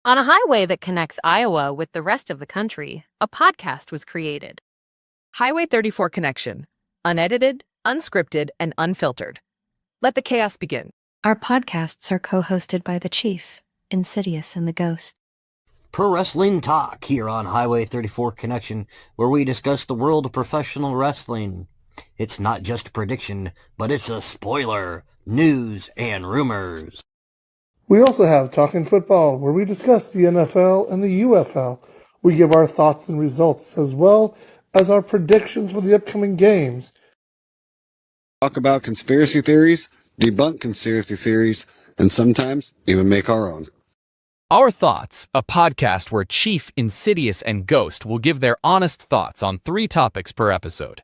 On a highway that connects Iowa with the rest of the country, a podcast was created. Highway 34 Connection. Unedited, unscripted, and unfiltered. Let the chaos begin. Our podcasts are co-hosted by the Chief, Insidious, and the Ghost. Pro Wrestling Talk here on Highway 34 Connection, where we discuss the world of professional wrestling. It's not just a prediction, but it's a spoiler, news, and rumors. We also have Talking Football, where we discuss the NFL and the UFL. We give our thoughts and results, as well as our predictions for the upcoming games. Talk about conspiracy theories, debunk conspiracy theories, and sometimes even make our own. Our Thoughts, a podcast where Chief, Insidious, and Ghost will give their honest thoughts on 3 topics per episode.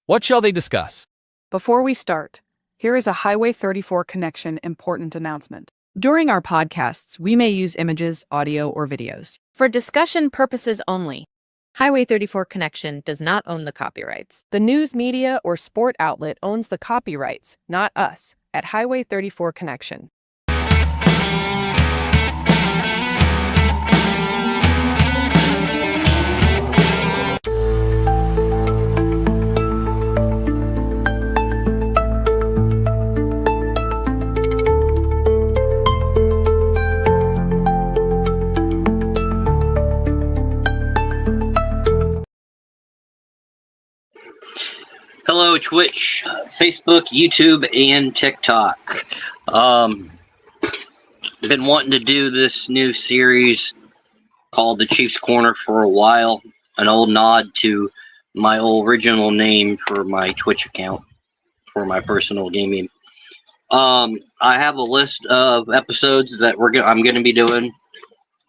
What shall they discuss? Before we start, here is a Highway 34 Connection important announcement. During our podcasts, we may use images, audio, or videos. For discussion purposes only. Highway 34 Connection does not own the copyrights. The news media or sport outlet owns the copyrights, not us, at Highway 34 Connection. Hello, Twitch, Facebook, YouTube, and TikTok. Been wanting to do this new series called The Chief's Corner for a while. An old nod to my original name for my Twitch account, for my personal gaming. I have a list of episodes that I'm going to be doing.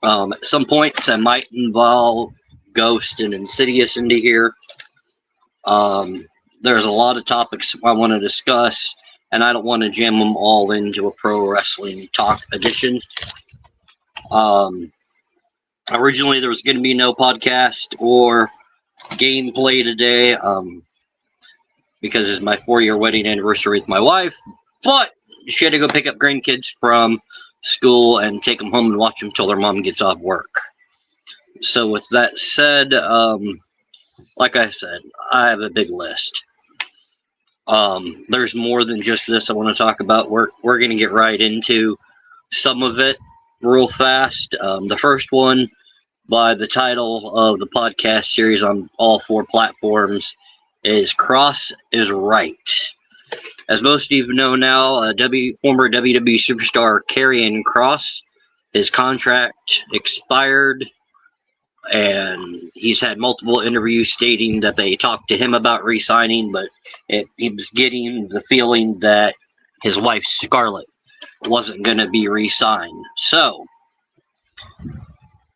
At some points, I might involve Ghost and Insidious into here. There's a lot of topics I want to discuss, and I don't want to jam them all into a pro wrestling talk edition. Originally, there was going to be no podcast or gameplay today because it's my 4-year wedding anniversary with my wife, but she had to go pick up grandkids from school and take them home and watch them till their mom gets off work. So with that said, like I said, I have a big list. There's more than just this I want to talk about. We're going to get right into some of it real fast. The first one, by the title of the podcast series on all 4 platforms, is Cross is Right. As most of you know now, former WWE superstar Karrion Kross, his contract expired, and he's had multiple interviews stating that they talked to him about re-signing, but he was getting the feeling that his wife, Scarlett, wasn't going to be re-signed. So,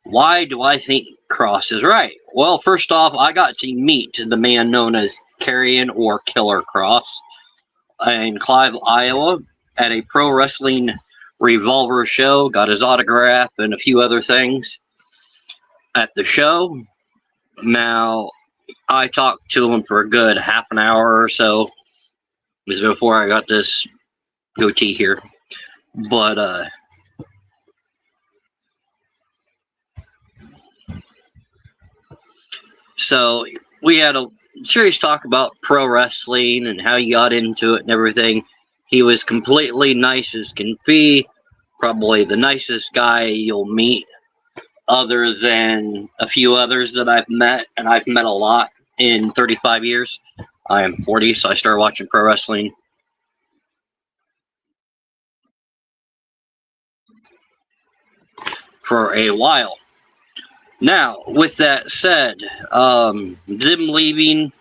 why do I think Kross is right? Well, first off, I got to meet the man known as Karrion or Killer Kross in Clive, Iowa, at a pro wrestling revolver show. Got his autograph and a few other things at the show. Now, I talked to him for a good half an hour or so. It was before I got this goatee here. But, so we had a serious talk about pro wrestling and how he got into it and everything. He was completely nice as can be. Probably the nicest guy you'll meet, other than a few others that I've met, and I've met a lot in 35 years. I am 40, so I started watching pro wrestling for a while. Now, with that said, them leaving,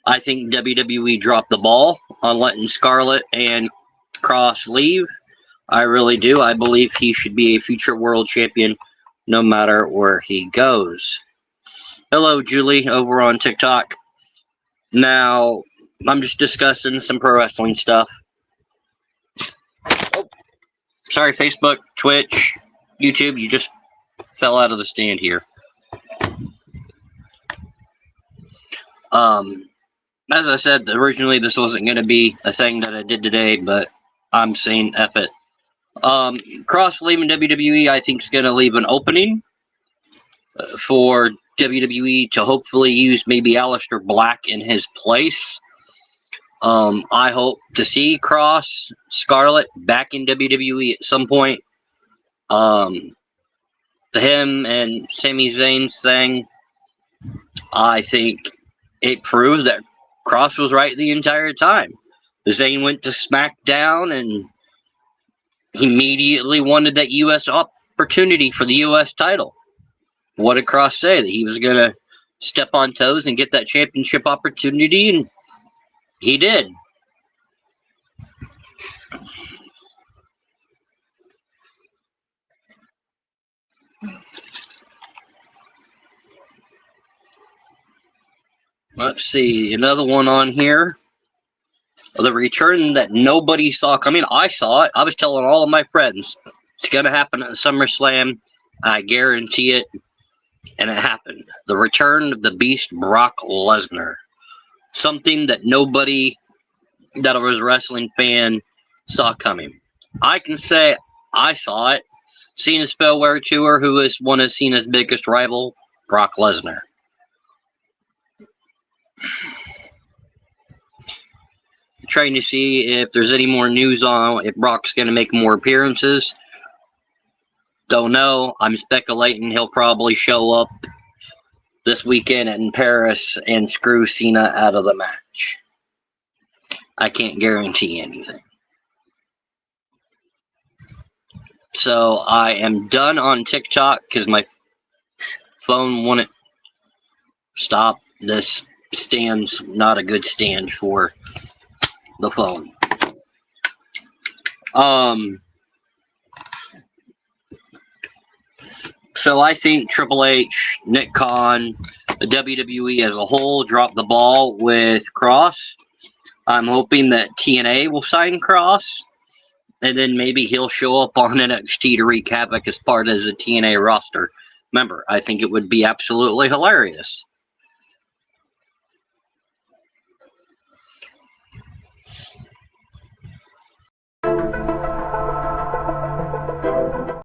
I think WWE dropped the ball on letting Scarlett and Kross leave. I really do. I believe he should be a future world champion no matter where he goes. Hello, Julie, over on TikTok. Now, I'm just discussing some pro wrestling stuff. Oh, sorry, Facebook, Twitch, YouTube, you just fell out of the stand here. As I said, originally this wasn't going to be a thing that I did today, but I'm saying F it. Cross leaving WWE, I think, is going to leave an opening for WWE to hopefully use maybe Aleister Black in his place. I hope to see Cross, Scarlett back in WWE at some point. Him and Sami Zayn's thing, I think it proves that Cross was right the entire time. Zayn went to SmackDown and he immediately wanted that U.S. opportunity for the U.S. title. What did Cross say? That he was going to step on toes and get that championship opportunity, and he did. Let's see, another one on here. The return that nobody saw coming. I saw it. I was telling all of my friends it's going to happen at SummerSlam. I guarantee it. And it happened. The return of the Beast, Brock Lesnar. Something that nobody that was a wrestling fan saw coming. I can say I saw it. Cena's Farewell Tour, who is one of Cena's biggest rival, Brock Lesnar. Trying to see if there's any more news on if Brock's going to make more appearances. Don't know. I'm speculating he'll probably show up this weekend in Paris and screw Cena out of the match. I can't guarantee anything. So I am done on TikTok because my phone wouldn't stop. This stand's not a good stand for the phone. So I think Triple H, Nick Khan, the WWE as a whole dropped the ball with Cross. I'm hoping that TNA will sign Cross, and then maybe he'll show up on NXT to wreak havoc as part of the TNA roster. Remember, I think it would be absolutely hilarious